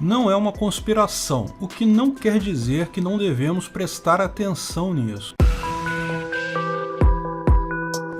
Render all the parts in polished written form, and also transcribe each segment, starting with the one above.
Não é uma conspiração, o que não quer dizer que não devemos prestar atenção nisso.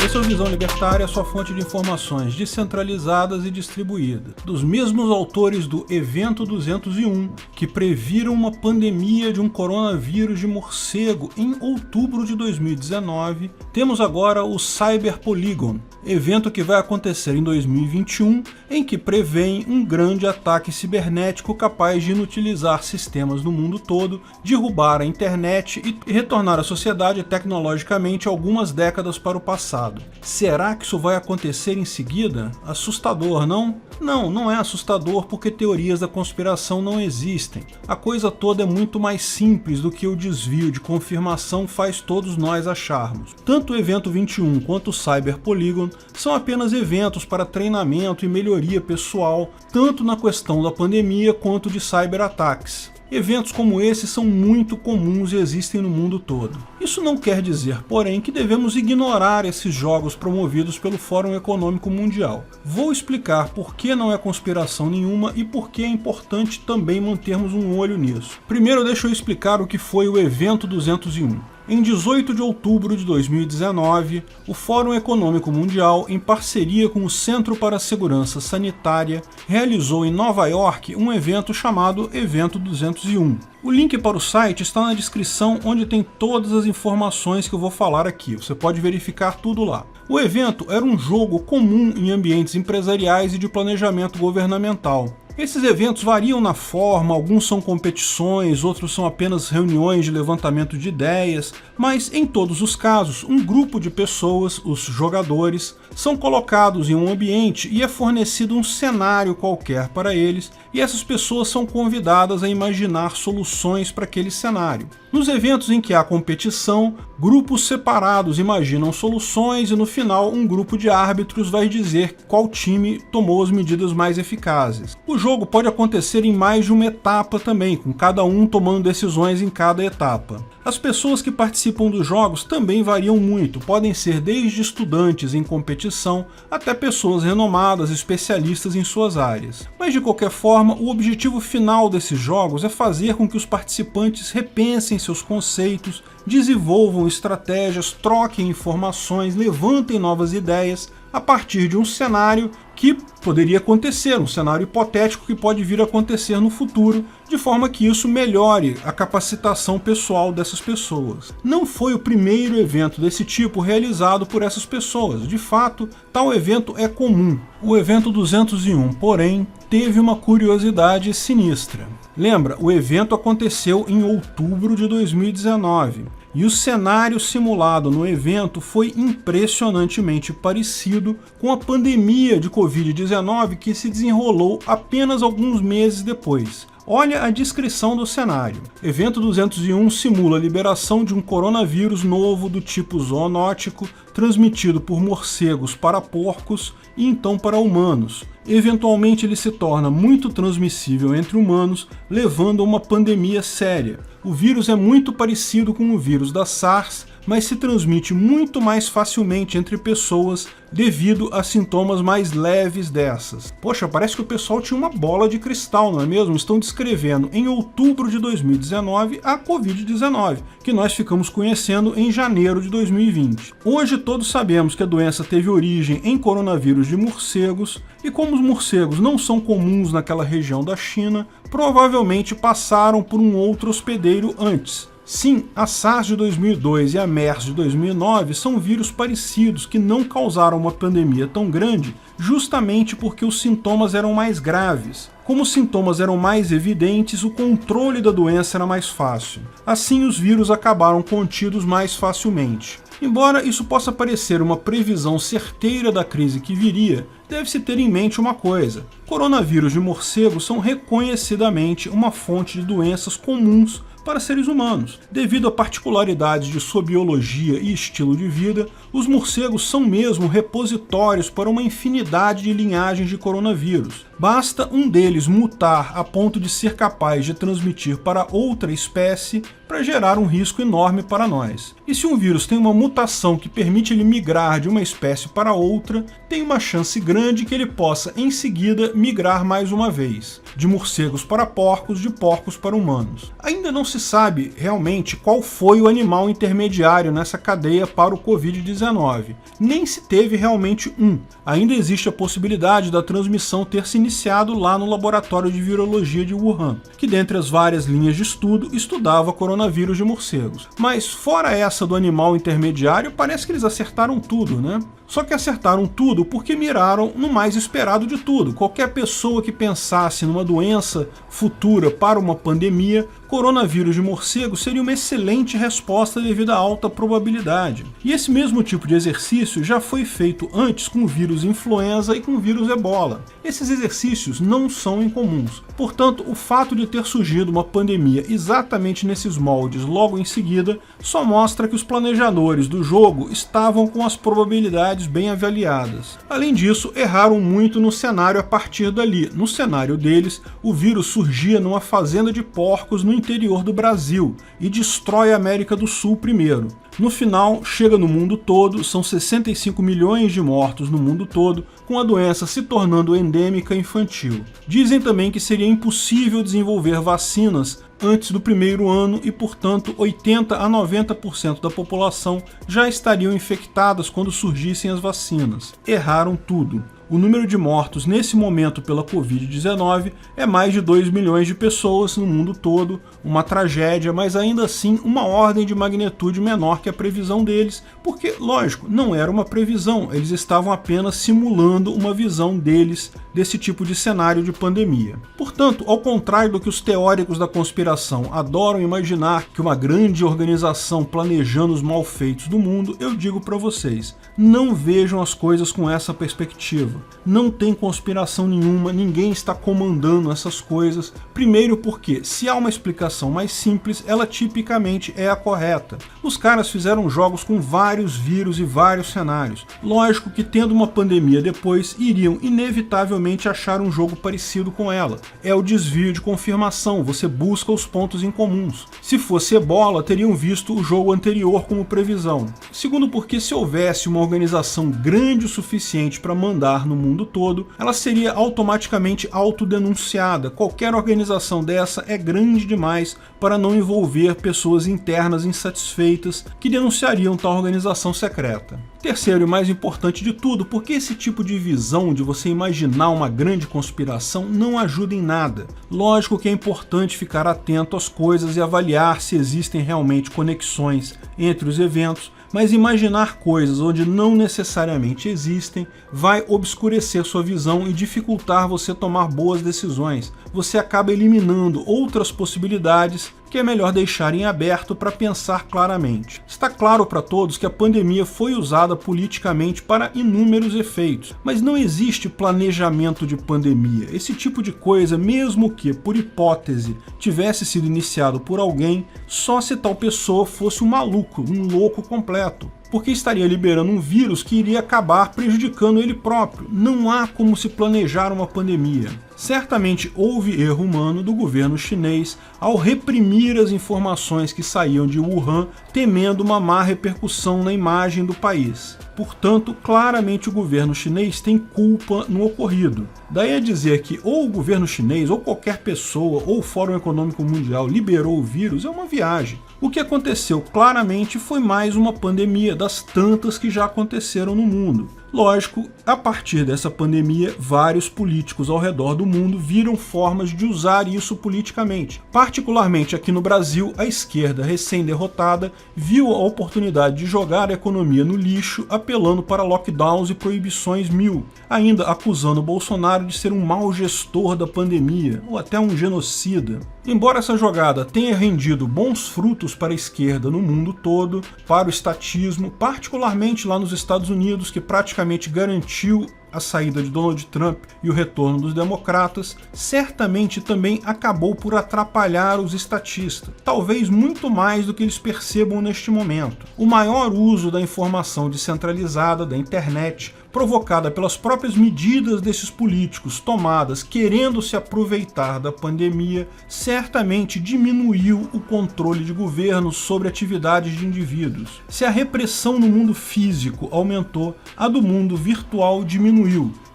Esse é o Visão Libertária, sua fonte de informações descentralizadas e distribuídas, dos mesmos autores do Evento 201, que previram uma pandemia de um coronavírus de morcego em outubro de 2019, temos agora o Cyber Polygon, evento que vai acontecer em 2021, em que prevêem um grande ataque cibernético capaz de inutilizar sistemas no mundo todo, derrubar a internet e retornar a sociedade tecnologicamente algumas décadas para o passado. Será que isso vai acontecer em seguida? Assustador, não? Não é assustador porque teorias da conspiração não existem. A coisa toda é muito mais simples do que o desvio de confirmação faz todos nós acharmos. Tanto o Evento 21 quanto o Cyber Polygon são apenas eventos para treinamento e melhoria pessoal, tanto na questão da pandemia quanto de cyberataques. Eventos como esse são muito comuns e existem no mundo todo. Isso não quer dizer, porém, que devemos ignorar esses jogos promovidos pelo Fórum Econômico Mundial. Vou explicar por que não é conspiração nenhuma e por que é importante também mantermos um olho nisso. Primeiro, deixa eu explicar o que foi o Evento 201. Em 18 de outubro de 2019, o Fórum Econômico Mundial, em parceria com o Centro para a Segurança Sanitária, realizou em Nova York um evento chamado Evento 201. O link para o site está na descrição, onde tem todas as informações que eu vou falar aqui. Você pode verificar tudo lá. O evento era um jogo comum em ambientes empresariais e de planejamento governamental. Esses eventos variam na forma, alguns são competições, outros são apenas reuniões de levantamento de ideias, mas em todos os casos, um grupo de pessoas, os jogadores, são colocados em um ambiente e é fornecido um cenário qualquer para eles, e essas pessoas são convidadas a imaginar soluções para aquele cenário. Nos eventos em que há competição, grupos separados imaginam soluções e no final um grupo de árbitros vai dizer qual time tomou as medidas mais eficazes. O jogo pode acontecer em mais de uma etapa também, com cada um tomando decisões em cada etapa. As pessoas que participam dos jogos também variam muito, podem ser desde estudantes em competição até pessoas renomadas, especialistas em suas áreas. Mas de qualquer forma, o objetivo final desses jogos é fazer com que os participantes repensem seus conceitos, desenvolvam estratégias, troquem informações, levantem novas ideias a partir de um cenário que poderia acontecer, um cenário hipotético que pode vir a acontecer no futuro, de forma que isso melhore a capacitação pessoal dessas pessoas. Não foi o primeiro evento desse tipo realizado por essas pessoas. De fato, tal evento é comum. O Evento 201, porém, teve uma curiosidade sinistra. Lembra, o evento aconteceu em outubro de 2019. E o cenário simulado no evento foi impressionantemente parecido com a pandemia de Covid-19 que se desenrolou apenas alguns meses depois. Olha a descrição do cenário. Evento 201 simula a liberação de um coronavírus novo do tipo zoonótico, transmitido por morcegos para porcos e então para humanos. Eventualmente ele se torna muito transmissível entre humanos, levando a uma pandemia séria. O vírus é muito parecido com o vírus da SARS, mas se transmite muito mais facilmente entre pessoas devido a sintomas mais leves dessas. Poxa, parece que o pessoal tinha uma bola de cristal, não é mesmo? Estão descrevendo em outubro de 2019 a Covid-19, que nós ficamos conhecendo em janeiro de 2020. Hoje todos sabemos que a doença teve origem em coronavírus de morcegos, e como os morcegos não são comuns naquela região da China, provavelmente passaram por um outro hospedeiro antes. Sim, a SARS de 2002 e a MERS de 2009 são vírus parecidos que não causaram uma pandemia tão grande, justamente porque os sintomas eram mais graves. Como os sintomas eram mais evidentes, o controle da doença era mais fácil. Assim, os vírus acabaram contidos mais facilmente. Embora isso possa parecer uma previsão certeira da crise que viria, deve-se ter em mente uma coisa: coronavírus de morcego são reconhecidamente uma fonte de doenças comuns para seres humanos. Devido a particularidades de sua biologia e estilo de vida, os morcegos são mesmo repositórios para uma infinidade de linhagens de coronavírus. Basta um deles mutar a ponto de ser capaz de transmitir para outra espécie para gerar um risco enorme para nós. E se um vírus tem uma mutação que permite ele migrar de uma espécie para outra, tem uma chance grande grande que ele possa, em seguida, migrar mais uma vez, de morcegos para porcos, de porcos para humanos. Ainda não se sabe realmente qual foi o animal intermediário nessa cadeia para o Covid-19, nem se teve realmente um. Ainda existe a possibilidade da transmissão ter se iniciado lá no laboratório de virologia de Wuhan, que dentre as várias linhas de estudo, estudava coronavírus de morcegos. Mas fora essa do animal intermediário, parece que eles acertaram tudo, né? Só que acertaram tudo porque miraram no mais esperado de tudo. Qualquer pessoa que pensasse numa doença futura para uma pandemia, coronavírus de morcego seria uma excelente resposta devido à alta probabilidade. E esse mesmo tipo de exercício já foi feito antes com o vírus influenza e com o vírus ebola. Esses exercícios não são incomuns. Portanto, o fato de ter surgido uma pandemia exatamente nesses moldes logo em seguida só mostra que os planejadores do jogo estavam com as probabilidades bem avaliadas. Além disso, erraram muito no cenário a partir dali. No cenário deles, o vírus surgia numa fazenda de porcos no interior do Brasil e destrói a América do Sul primeiro. No final, chega no mundo todo, são 65 milhões de mortos no mundo todo, com a doença se tornando endêmica infantil. Dizem também que seria impossível desenvolver vacinas antes do primeiro ano e, portanto, 80 a 90% da população já estariam infectadas quando surgissem as vacinas. Erraram tudo. O número de mortos nesse momento pela Covid-19 é mais de 2 milhões de pessoas no mundo todo, uma tragédia, mas ainda assim uma ordem de magnitude menor que a previsão deles, porque, lógico, não era uma previsão, eles estavam apenas simulando uma visão deles desse tipo de cenário de pandemia. Portanto, ao contrário do que os teóricos da conspiração adoram imaginar que uma grande organização planejando os malfeitos do mundo, eu digo para vocês, não vejam as coisas com essa perspectiva. Não tem conspiração nenhuma, ninguém está comandando essas coisas. Primeiro porque, se há uma explicação mais simples, ela tipicamente é a correta. Os caras fizeram jogos com vários vírus e vários cenários. Lógico que tendo uma pandemia depois, iriam inevitavelmente achar um jogo parecido com ela. É o desvio de confirmação, você busca os pontos em comuns. Se fosse ebola, teriam visto o jogo anterior como previsão. Segundo porque, se houvesse uma organização grande o suficiente para mandar no mundo todo, ela seria automaticamente autodenunciada. Qualquer organização dessa é grande demais para não envolver pessoas internas insatisfeitas que denunciariam tal organização secreta. Terceiro e mais importante de tudo, porque esse tipo de visão de você imaginar uma grande conspiração não ajuda em nada. Lógico que é importante ficar atento às coisas e avaliar se existem realmente conexões entre os eventos, mas imaginar coisas onde não necessariamente existem vai obscurecer sua visão e dificultar você tomar boas decisões. Você acaba eliminando outras possibilidades que é melhor deixar em aberto para pensar claramente. Está claro para todos que a pandemia foi usada politicamente para inúmeros efeitos, mas não existe planejamento de pandemia. Esse tipo de coisa, mesmo que, por hipótese, tivesse sido iniciado por alguém, só se tal pessoa fosse um maluco, um louco completo, porque estaria liberando um vírus que iria acabar prejudicando ele próprio. Não há como se planejar uma pandemia. Certamente houve erro humano do governo chinês ao reprimir as informações que saíam de Wuhan, temendo uma má repercussão na imagem do país. Portanto, claramente o governo chinês tem culpa no ocorrido. Daí a dizer que ou o governo chinês, ou qualquer pessoa, ou o Fórum Econômico Mundial liberou o vírus é uma viagem. O que aconteceu claramente foi mais uma pandemia das tantas que já aconteceram no mundo. Lógico, a partir dessa pandemia, vários políticos ao redor do mundo viram formas de usar isso politicamente. Particularmente aqui no Brasil, a esquerda recém-derrotada viu a oportunidade de jogar a economia no lixo, apelando para lockdowns e proibições mil, ainda acusando Bolsonaro de ser um mau gestor da pandemia, ou até um genocida. Embora essa jogada tenha rendido bons frutos para a esquerda no mundo todo, para o estatismo, particularmente lá nos Estados Unidos, que praticamente garantiu a saída de Donald Trump e o retorno dos democratas, certamente também acabou por atrapalhar os estatistas, talvez muito mais do que eles percebam neste momento. O maior uso da informação descentralizada da internet, provocada pelas próprias medidas desses políticos tomadas querendo se aproveitar da pandemia, certamente diminuiu o controle de governos sobre atividades de indivíduos. Se a repressão no mundo físico aumentou, a do mundo virtual diminuiu.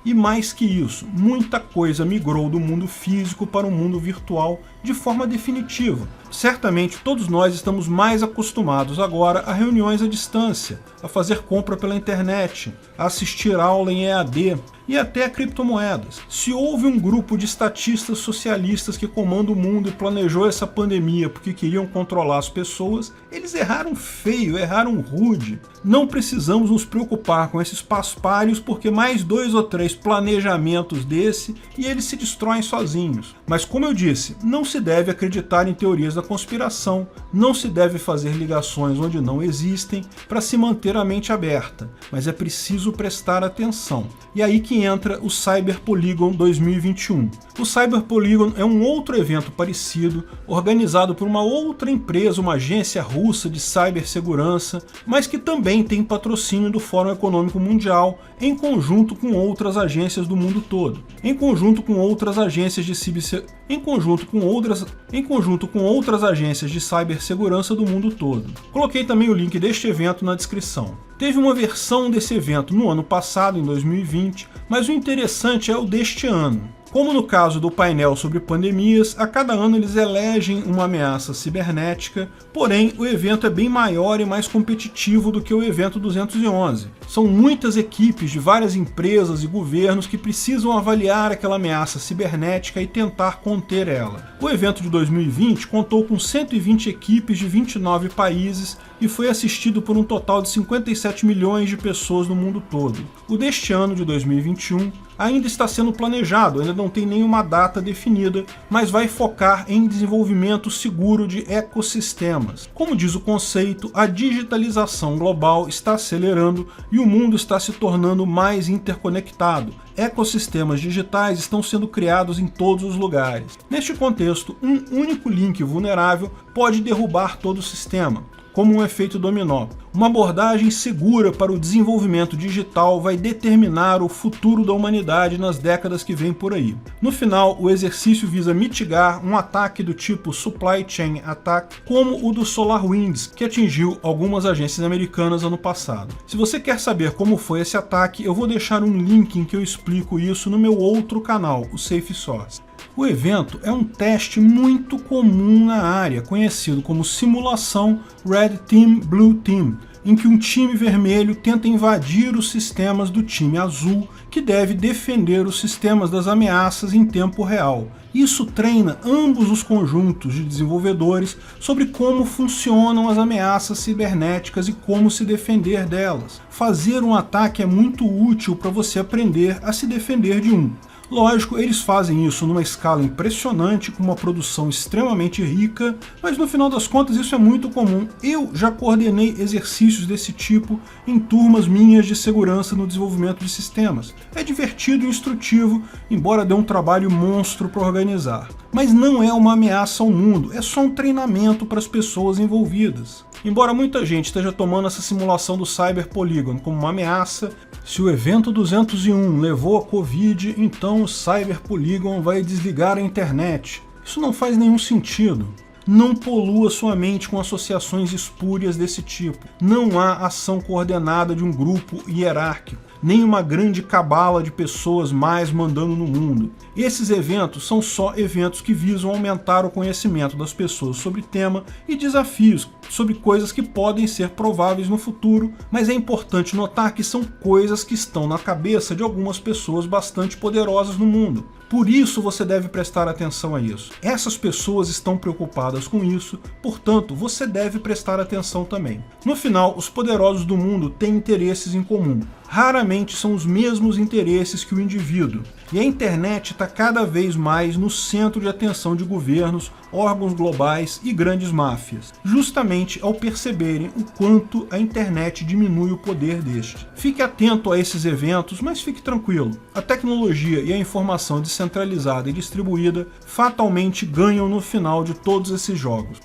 E mais que isso, muita coisa migrou do mundo físico para o mundo virtual de forma definitiva. Certamente todos nós estamos mais acostumados agora a reuniões à distância, a fazer compra pela internet, a assistir aula em EAD e até a criptomoedas. Se houve um grupo de estatistas socialistas que comanda o mundo e planejou essa pandemia porque queriam controlar as pessoas, eles erraram feio, erraram rude. Não precisamos nos preocupar com esses paspalhos porque mais 2 ou 3 planejamentos desse e eles se destroem sozinhos. Mas como eu disse, não se deve acreditar em teorias da conspiração, não se deve fazer ligações onde não existem para se manter a mente aberta, mas é preciso prestar atenção. E aí que entra o Cyber Polygon 2021. O Cyber Polygon é um outro evento parecido, organizado por uma outra empresa, uma agência russa de cibersegurança, mas que também tem patrocínio do Fórum Econômico Mundial, em conjunto com outras agências do mundo todo, em conjunto com outras agências de cibersegurança do mundo todo. Coloquei também o link deste evento na descrição. Teve uma versão desse evento no ano passado, em 2020, mas o interessante é o deste ano. Como no caso do painel sobre pandemias, a cada ano eles elegem uma ameaça cibernética, porém o evento é bem maior e mais competitivo do que o evento 211. São muitas equipes de várias empresas e governos que precisam avaliar aquela ameaça cibernética e tentar conter ela. O evento de 2020 contou com 120 equipes de 29 países e foi assistido por um total de 57 milhões de pessoas no mundo todo. O deste ano de 2021 ainda está sendo planejado, ainda não tem nenhuma data definida, mas vai focar em desenvolvimento seguro de ecossistemas. Como diz o conceito, a digitalização global está acelerando e o mundo está se tornando mais interconectado. Ecossistemas digitais estão sendo criados em todos os lugares. Neste contexto, um único link vulnerável pode derrubar todo o sistema, como um efeito dominó. Uma abordagem segura para o desenvolvimento digital vai determinar o futuro da humanidade nas décadas que vêm por aí. No final, o exercício visa mitigar um ataque do tipo Supply Chain Attack, como o do SolarWinds, que atingiu algumas agências americanas ano passado. Se você quer saber como foi esse ataque, eu vou deixar um link em que eu explico isso no meu outro canal, o Safe Source. O evento é um teste muito comum na área, conhecido como simulação Red Team Blue Team, em que um time vermelho tenta invadir os sistemas do time azul, que deve defender os sistemas das ameaças em tempo real. Isso treina ambos os conjuntos de desenvolvedores sobre como funcionam as ameaças cibernéticas e como se defender delas. Fazer um ataque é muito útil para você aprender a se defender de um. Lógico, eles fazem isso numa escala impressionante, com uma produção extremamente rica, mas no final das contas isso é muito comum. Eu já coordenei exercícios desse tipo em turmas minhas de segurança no desenvolvimento de sistemas. É divertido e instrutivo, embora dê um trabalho monstro para organizar. Mas não é uma ameaça ao mundo, é só um treinamento para as pessoas envolvidas. Embora muita gente esteja tomando essa simulação do Cyber Polygon como uma ameaça, se o evento 201 levou a Covid, então o Cyber Polygon vai desligar a internet. Isso não faz nenhum sentido. Não polua sua mente com associações espúrias desse tipo. Não há ação coordenada de um grupo hierárquico, nem uma grande cabala de pessoas mais mandando no mundo. Esses eventos são só eventos que visam aumentar o conhecimento das pessoas sobre tema e desafios, sobre coisas que podem ser prováveis no futuro, mas é importante notar que são coisas que estão na cabeça de algumas pessoas bastante poderosas no mundo. Por isso você deve prestar atenção a isso. Essas pessoas estão preocupadas com isso, portanto você deve prestar atenção também. No final, os poderosos do mundo têm interesses em comum. Raramente são os mesmos interesses que o indivíduo. E a internet está cada vez mais no centro de atenção de governos, órgãos globais e grandes máfias, justamente ao perceberem o quanto a internet diminui o poder deste. Fique atento a esses eventos, mas fique tranquilo. A tecnologia e a informação descentralizada e distribuída fatalmente ganham no final de todos esses jogos.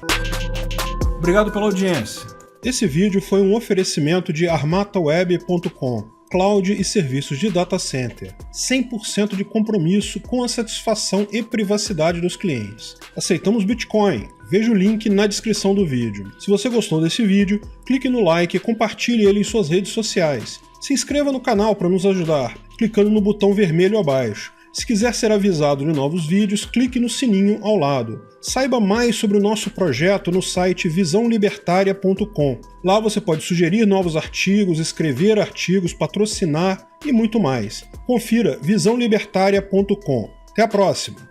Obrigado pela audiência. Esse vídeo foi um oferecimento de armataweb.com, cloud e serviços de data center, 100% de compromisso com a satisfação e privacidade dos clientes. Aceitamos Bitcoin, veja o link na descrição do vídeo. Se você gostou desse vídeo, clique no like e compartilhe ele em suas redes sociais. Se inscreva no canal para nos ajudar. clicando no botão vermelho abaixo. Se quiser ser avisado de novos vídeos, clique no sininho ao lado. Saiba mais sobre o nosso projeto no site visãolibertaria.com. Lá você pode sugerir novos artigos, escrever artigos, patrocinar e muito mais. Confira visãolibertaria.com. Até a próxima!